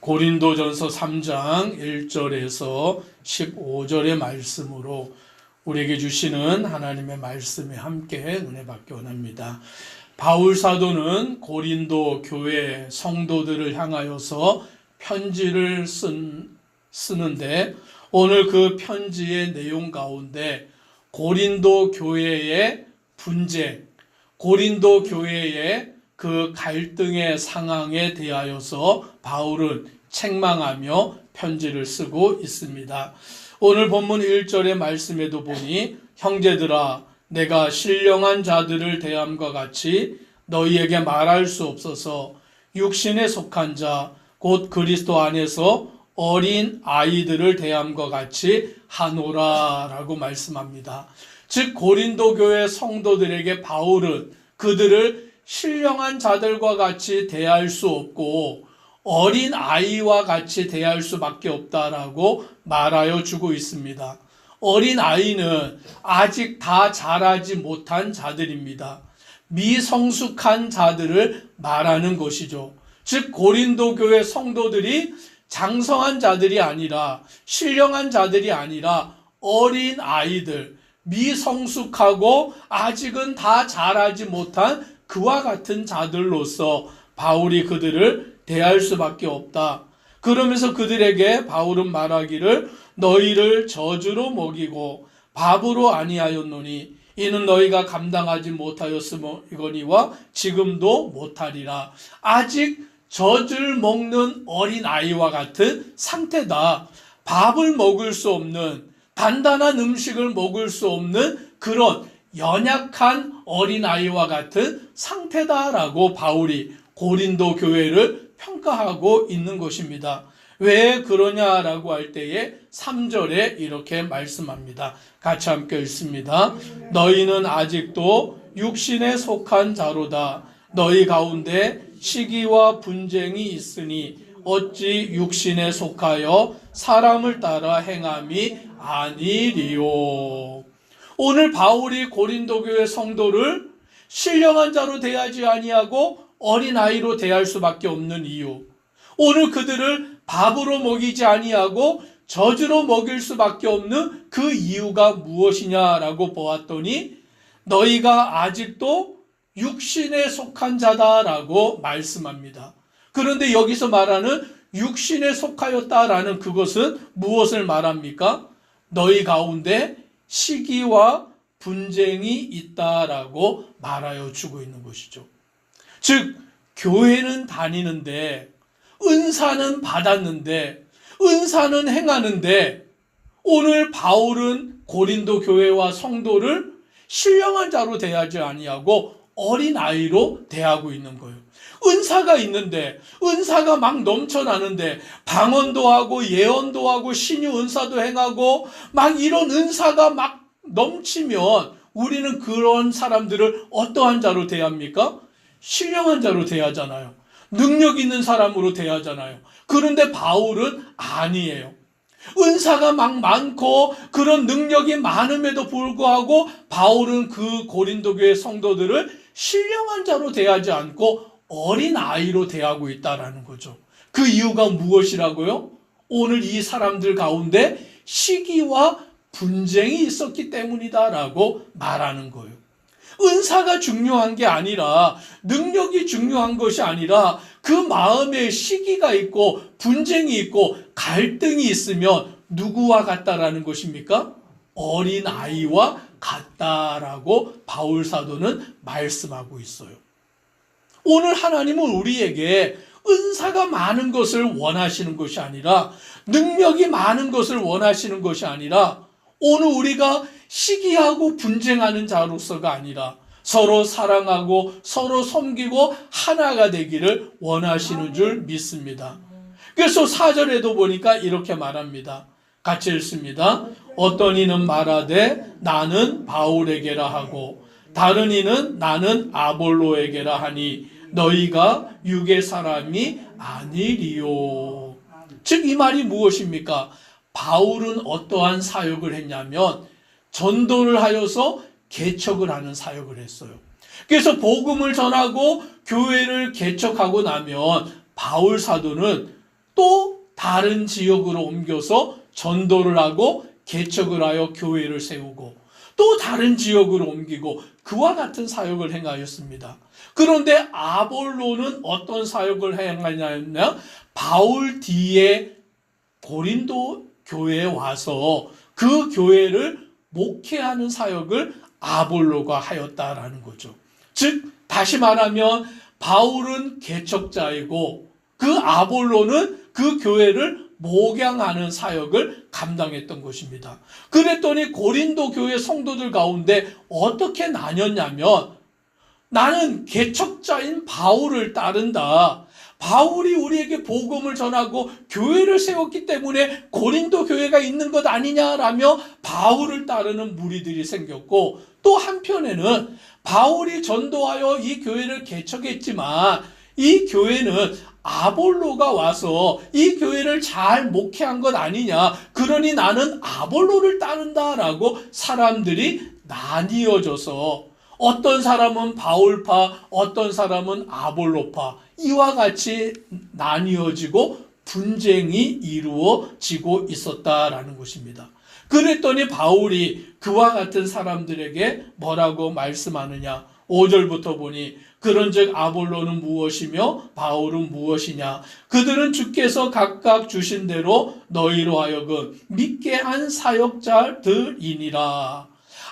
고린도전서 3장 1절에서 15절의 말씀으로 우리에게 주시는 하나님의 말씀에 함께 은혜 받기 원합니다. 바울 사도는 고린도 교회 성도들을 향하여서 편지를 쓰는데 오늘 그 편지의 내용 가운데 고린도 교회의 분쟁, 고린도 교회의 그 갈등의 상황에 대하여서 바울은 책망하며 편지를 쓰고 있습니다. 오늘 본문 1절의 말씀에도 보니 형제들아 내가 신령한 자들을 대함과 같이 너희에게 말할 수 없어서 육신에 속한 자 곧 그리스도 안에서 어린 아이들을 대함과 같이 하노라 라고 말씀합니다. 즉 고린도 교회 성도들에게 바울은 그들을 신령한 자들과 같이 대할 수 없고 어린 아이와 같이 대할 수밖에 없다라고 말하여 주고 있습니다. 어린 아이는 아직 다 자라지 못한 자들입니다. 미성숙한 자들을 말하는 것이죠. 즉 고린도 교회 성도들이 장성한 자들이 아니라 신령한 자들이 아니라 어린 아이들, 미성숙하고 아직은 다 자라지 못한 그와 같은 자들로서 바울이 그들을 대할 수밖에 없다. 그러면서 그들에게 바울은 말하기를 너희를 저주로 먹이고 밥으로 아니하였노니 이는 너희가 감당하지 못하였으거니와 지금도 못하리라. 아직 젖을 먹는 어린 아이와 같은 상태다. 밥을 먹을 수 없는 단단한 음식을 먹을 수 없는 그런 연약한 어린아이와 같은 상태다라고 바울이 고린도 교회를 평가하고 있는 것입니다. 왜 그러냐라고 할 때에 3절에 이렇게 말씀합니다. 같이 함께 읽습니다. 너희는 아직도 육신에 속한 자로다. 너희 가운데 시기와 분쟁이 있으니 어찌 육신에 속하여 사람을 따라 행함이 아니리요. 오늘 바울이 고린도 교회 성도를 신령한 자로 대하지 아니하고 어린아이로 대할 수밖에 없는 이유, 오늘 그들을 밥으로 먹이지 아니하고 젖으로 먹일 수밖에 없는 그 이유가 무엇이냐라고 보았더니 너희가 아직도 육신에 속한 자다라고 말씀합니다. 그런데 여기서 말하는 육신에 속하였다라는 그것은 무엇을 말합니까? 너희 가운데 시기와 분쟁이 있다라고 말하여 주고 있는 것이죠. 즉 교회는 다니는데 은사는 받았는데 은사는 행하는데 오늘 바울은 고린도 교회와 성도를 신령한 자로 대하지 아니하고 어린아이로 대하고 있는 거예요. 은사가 있는데 은사가 막 넘쳐나는데 방언도 하고 예언도 하고 신유 은사도 행하고 막 이런 은사가 막 넘치면 우리는 그런 사람들을 어떠한 자로 대합니까? 신령한 자로 대하잖아요. 능력 있는 사람으로 대하잖아요. 그런데 바울은 아니에요. 은사가 막 많고 그런 능력이 많음에도 불구하고 바울은 그 고린도 교회 성도들을 신령한 자로 대하지 않고 어린아이로 대하고 있다라는 거죠. 그 이유가 무엇이라고요? 오늘 이 사람들 가운데 시기와 분쟁이 있었기 때문이다라고 말하는 거예요. 은사가 중요한 게 아니라 능력이 중요한 것이 아니라 그 마음에 시기가 있고 분쟁이 있고 갈등이 있으면 누구와 같다라는 것입니까? 어린아이와 같다라고 바울 사도는 말씀하고 있어요. 오늘 하나님은 우리에게 은사가 많은 것을 원하시는 것이 아니라 능력이 많은 것을 원하시는 것이 아니라 오늘 우리가 시기하고 분쟁하는 자로서가 아니라 서로 사랑하고 서로 섬기고 하나가 되기를 원하시는 줄 믿습니다. 그래서 4절에도 보니까 이렇게 말합니다. 같이 읽습니다. 어떤 이는 말하되 나는 바울에게라 하고 다른 이는 나는 아볼로에게라 하니 너희가 육의 사람이 아니리요. 즉 이 말이 무엇입니까? 바울은 어떠한 사역을 했냐면 전도를 하여서 개척을 하는 사역을 했어요. 그래서 복음을 전하고 교회를 개척하고 나면 바울 사도는 또 다른 지역으로 옮겨서 전도를 하고 개척을 하여 교회를 세우고 또 다른 지역으로 옮기고 그와 같은 사역을 행하였습니다. 그런데 아볼로는 어떤 사역을 행하냐면 바울 뒤에 고린도 교회에 와서 그 교회를 목회하는 사역을 아볼로가 하였다라는 거죠. 즉 다시 말하면 바울은 개척자이고 그 아볼로는 그 교회를 목양하는 사역을 감당했던 것입니다. 그랬더니 고린도 교회 성도들 가운데 어떻게 나뉘었냐면 나는 개척자인 바울을 따른다. 바울이 우리에게 복음을 전하고 교회를 세웠기 때문에 고린도 교회가 있는 것 아니냐라며 바울을 따르는 무리들이 생겼고 또 한편에는 바울이 전도하여 이 교회를 개척했지만 이 교회는 아볼로가 와서 이 교회를 잘 목회한 것 아니냐. 그러니 나는 아볼로를 따른다라고 사람들이 나뉘어져서 어떤 사람은 바울파, 어떤 사람은 아볼로파 이와 같이 나뉘어지고 분쟁이 이루어지고 있었다라는 것입니다. 그랬더니 바울이 그와 같은 사람들에게 뭐라고 말씀하느냐. 5절부터 보니 그런즉 아볼로는 무엇이며 바울은 무엇이냐. 그들은 주께서 각각 주신 대로 너희로 하여금 믿게 한 사역자들이니라.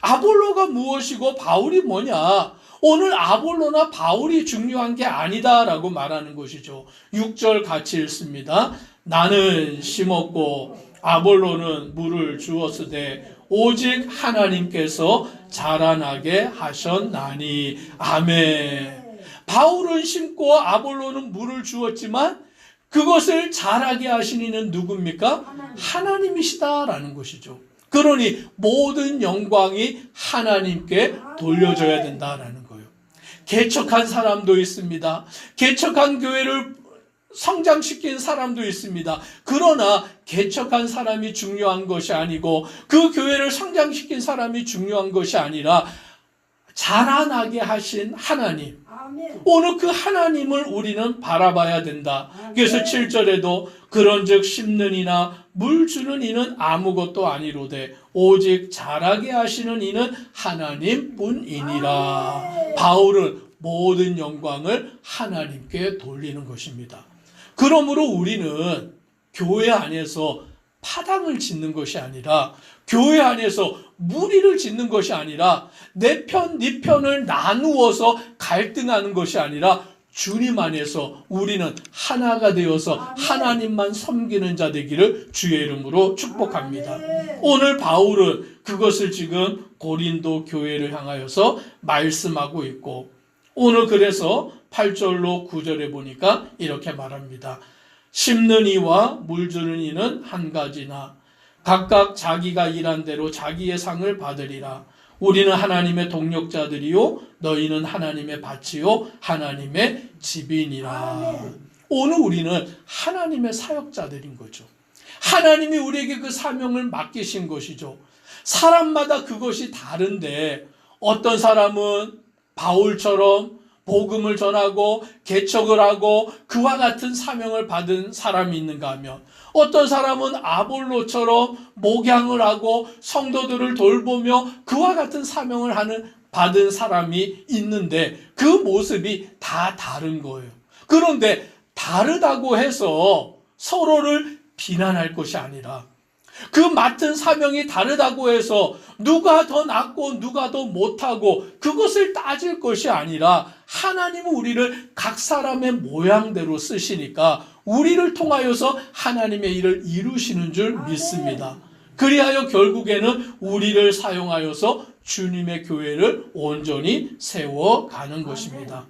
아볼로가 무엇이고 바울이 뭐냐. 오늘 아볼로나 바울이 중요한 게 아니다라고 말하는 것이죠. 6절 같이 읽습니다. 나는 심었고 아볼로는 물을 주었으되 오직 하나님께서 자라나게 하셨나니. 아멘. 바울은 심고 아볼로는 물을 주었지만 그것을 자라게 하신 이는 누굽니까? 하나님이시다라는 것이죠. 그러니 모든 영광이 하나님께 돌려져야 된다라는 거예요. 개척한 사람도 있습니다. 개척한 교회를 성장시킨 사람도 있습니다. 그러나 개척한 사람이 중요한 것이 아니고 그 교회를 성장시킨 사람이 중요한 것이 아니라 자라나게 하신 하나님. 오늘 그 하나님을 우리는 바라봐야 된다. 그래서 7절에도 그런즉 심는 이나 물 주는 이는 아무것도 아니로되 오직 자라게 하시는 이는 하나님뿐이니라. 바울은 모든 영광을 하나님께 돌리는 것입니다. 그러므로 우리는 교회 안에서 파당을 짓는 것이 아니라 교회 안에서 무리를 짓는 것이 아니라 내 편, 네 편을 나누어서 갈등하는 것이 아니라 주님 안에서 우리는 하나가 되어서 하나님만 섬기는 자 되기를 주의 이름으로 축복합니다. 오늘 바울은 그것을 지금 고린도 교회를 향하여서 말씀하고 있고 오늘 그래서 8절로 9절에 보니까 이렇게 말합니다. 심는 이와 물 주는 이는 한 가지나 각각 자기가 일한 대로 자기의 상을 받으리라. 우리는 하나님의 동력자들이요 너희는 하나님의 밭이요 하나님의 집이니라. 오늘 우리는 하나님의 사역자들인 거죠. 하나님이 우리에게 그 사명을 맡기신 것이죠. 사람마다 그것이 다른데 어떤 사람은 바울처럼 복음을 전하고 개척을 하고 그와 같은 사명을 받은 사람이 있는가 하면 어떤 사람은 아볼로처럼 목양을 하고 성도들을 돌보며 그와 같은 사명을 받은 사람이 있는데 그 모습이 다 다른 거예요. 그런데 다르다고 해서 서로를 비난할 것이 아니라 그 맡은 사명이 다르다고 해서 누가 더 낫고 누가 더 못하고 그것을 따질 것이 아니라 하나님은 우리를 각 사람의 모양대로 쓰시니까 우리를 통하여서 하나님의 일을 이루시는 줄 믿습니다. 그리하여 결국에는 우리를 사용하여서 주님의 교회를 온전히 세워가는 것입니다.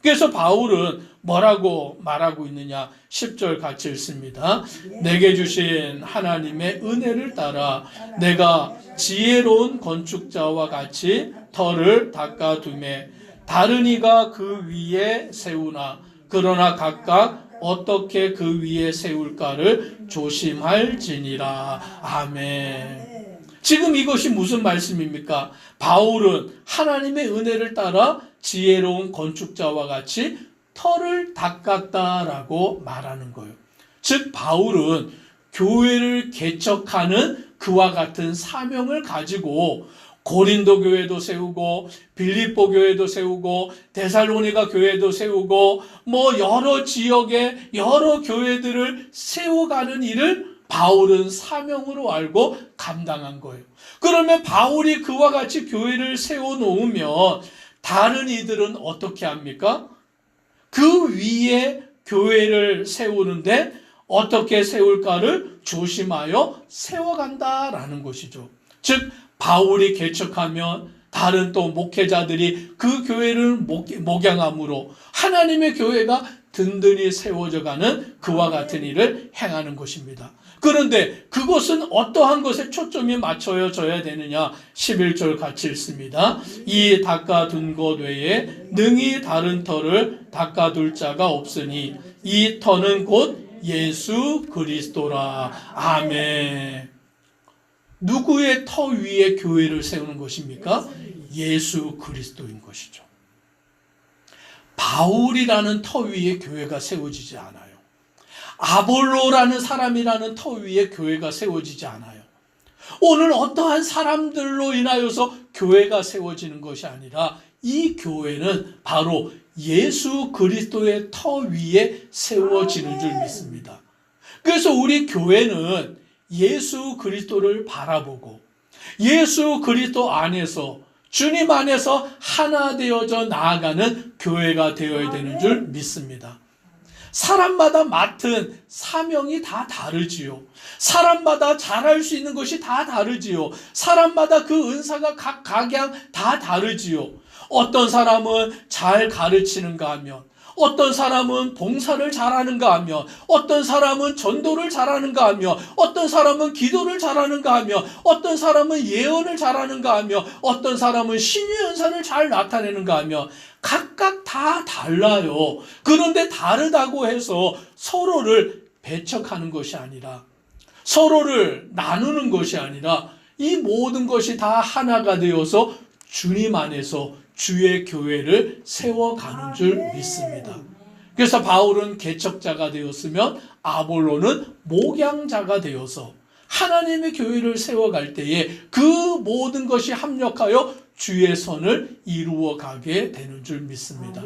그래서 바울은 뭐라고 말하고 있느냐? 10절 같이 읽습니다. 내게 주신 하나님의 은혜를 따라 내가 지혜로운 건축자와 같이 터를 닦아두매 다른 이가 그 위에 세우나 그러나 각각 어떻게 그 위에 세울까를 조심할지니라. 아멘. 지금 이것이 무슨 말씀입니까? 바울은 하나님의 은혜를 따라 지혜로운 건축자와 같이 터를 닦았다라고 말하는 거예요. 즉 바울은 교회를 개척하는 그와 같은 사명을 가지고 고린도 교회도 세우고 빌립보 교회도 세우고 데살로니가 교회도 세우고 여러 지역의 여러 교회들을 세워가는 일을 바울은 사명으로 알고 감당한 거예요. 그러면 바울이 그와 같이 교회를 세워놓으면 다른 이들은 어떻게 합니까? 그 위에 교회를 세우는데 어떻게 세울까를 조심하여 세워간다라는 것이죠. 즉 바울이 개척하면 다른 또 목회자들이 그 교회를 목양함으로 하나님의 교회가 든든히 세워져가는 그와 같은 일을 행하는 것입니다. 그런데 그것은 어떠한 것에 초점이 맞춰져야 되느냐? 11절 같이 읽습니다. 이 닦아둔 것 외에 능히 다른 터를 닦아둘 자가 없으니 이 터는 곧 예수 그리스도라. 아멘. 누구의 터 위에 교회를 세우는 것입니까? 예수 그리스도인 것이죠. 바울이라는 터 위에 교회가 세워지지 않아요. 아볼로라는 사람이라는 터 위에 교회가 세워지지 않아요. 오늘 어떠한 사람들로 인하여서 교회가 세워지는 것이 아니라 이 교회는 바로 예수 그리스도의 터 위에 세워지는 줄 믿습니다. 그래서 우리 교회는 예수 그리스도를 바라보고 예수 그리스도 안에서 주님 안에서 하나 되어져 나아가는 교회가 되어야 되는 줄 믿습니다. 사람마다 맡은 사명이 다 다르지요. 사람마다 잘할 수 있는 것이 다 다르지요. 사람마다 그 은사가 각양 다 다르지요. 어떤 사람은 잘 가르치는가 하면, 어떤 사람은 봉사를 잘하는가 하며, 어떤 사람은 전도를 잘하는가 하며, 어떤 사람은 기도를 잘하는가 하며, 어떤 사람은 예언을 잘하는가 하며, 어떤 사람은 신의 은사를 잘 나타내는가 하며, 각각 다 달라요. 그런데 다르다고 해서 서로를 배척하는 것이 아니라, 서로를 나누는 것이 아니라, 이 모든 것이 다 하나가 되어서 주님 안에서 주의 교회를 세워가는 줄 믿습니다. 그래서 바울은 개척자가 되었으면 아볼로는 목양자가 되어서 하나님의 교회를 세워갈 때에 그 모든 것이 합력하여 주의 선을 이루어 가게 되는 줄 믿습니다.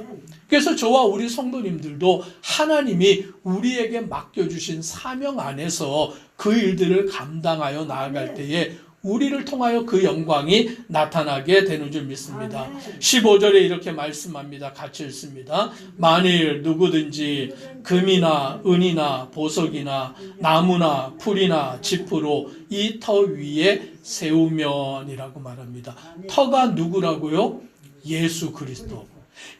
그래서 저와 우리 성도님들도 하나님이 우리에게 맡겨주신 사명 안에서 그 일들을 감당하여 나아갈 때에 우리를 통하여 그 영광이 나타나게 되는 줄 믿습니다. 15절에 이렇게 말씀합니다. 같이 읽습니다. 만일 누구든지 금이나 은이나 보석이나 나무나 풀이나 짚으로 이 터 위에 세우면이라고 말합니다. 터가 누구라고요? 예수 그리스도.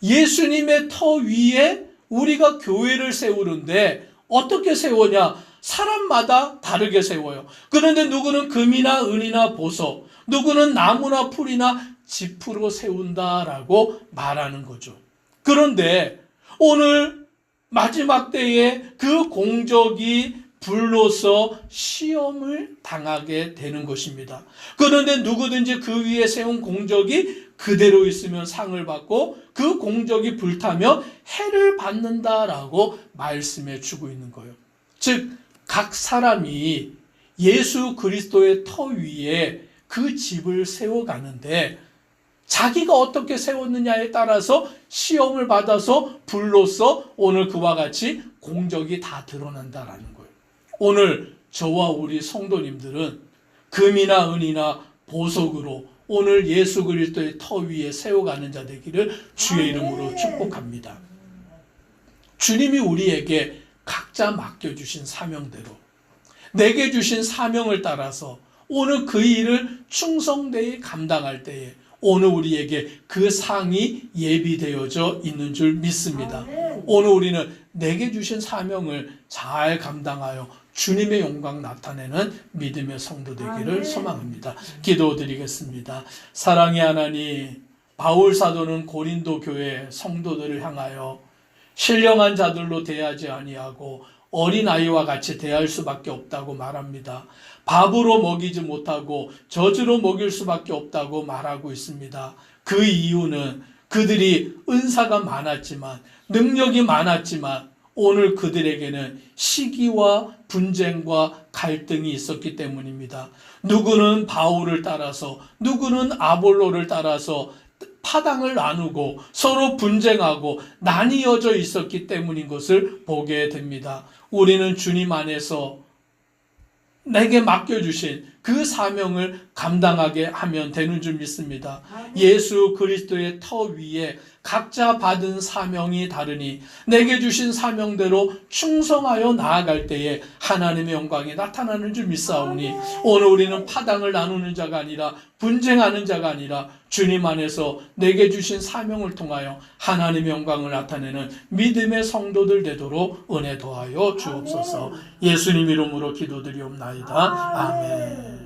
예수님의 터 위에 우리가 교회를 세우는데 어떻게 세우냐? 사람마다 다르게 세워요. 그런데 누구는 금이나 은이나 보석, 누구는 나무나 풀이나 짚으로 세운다라고 말하는 거죠. 그런데 오늘 마지막 때에 그 공적이 불로서 시험을 당하게 되는 것입니다. 그런데 누구든지 그 위에 세운 공적이 그대로 있으면 상을 받고 그 공적이 불타면 해를 받는다라고 말씀해 주고 있는 거예요. 즉 각 사람이 예수 그리스도의 터 위에 그 집을 세워가는데 자기가 어떻게 세웠느냐에 따라서 시험을 받아서 불로써 오늘 그와 같이 공적이 다 드러난다라는 거예요. 오늘 저와 우리 성도님들은 금이나 은이나 보석으로 오늘 예수 그리스도의 터 위에 세워가는 자 되기를 주의 이름으로 축복합니다. 주님이 우리에게 각자 맡겨주신 사명대로 내게 주신 사명을 따라서 오늘 그 일을 충성되이 감당할 때에 오늘 우리에게 그 상이 예비되어져 있는 줄 믿습니다. 오늘 우리는 내게 주신 사명을 잘 감당하여 주님의 영광 나타내는 믿음의 성도 되기를 소망합니다. 기도드리겠습니다. 사랑의 하나님, 바울 사도는 고린도 교회 성도들을 향하여 신령한 자들로 대하지 아니하고 어린아이와 같이 대할 수밖에 없다고 말합니다. 밥으로 먹이지 못하고 젖으로 먹일 수밖에 없다고 말하고 있습니다. 그 이유는 그들이 은사가 많았지만 능력이 많았지만 오늘 그들에게는 시기와 분쟁과 갈등이 있었기 때문입니다. 누구는 바울을 따라서 누구는 아볼로를 따라서 파당을 나누고 서로 분쟁하고 나뉘어져 있었기 때문인 것을 보게 됩니다. 우리는 주님 안에서 내게 맡겨주신 그 사명을 감당하게 하면 되는 줄 믿습니다. 예수 그리스도의 터 위에 각자 받은 사명이 다르니 내게 주신 사명대로 충성하여 나아갈 때에 하나님의 영광이 나타나는 줄 믿사오니 오늘 우리는 파당을 나누는 자가 아니라 분쟁하는 자가 아니라 주님 안에서 내게 주신 사명을 통하여 하나님의 영광을 나타내는 믿음의 성도들 되도록 은혜 더하여 주옵소서. 예수님 이름으로 기도드리옵나이다. 아멘.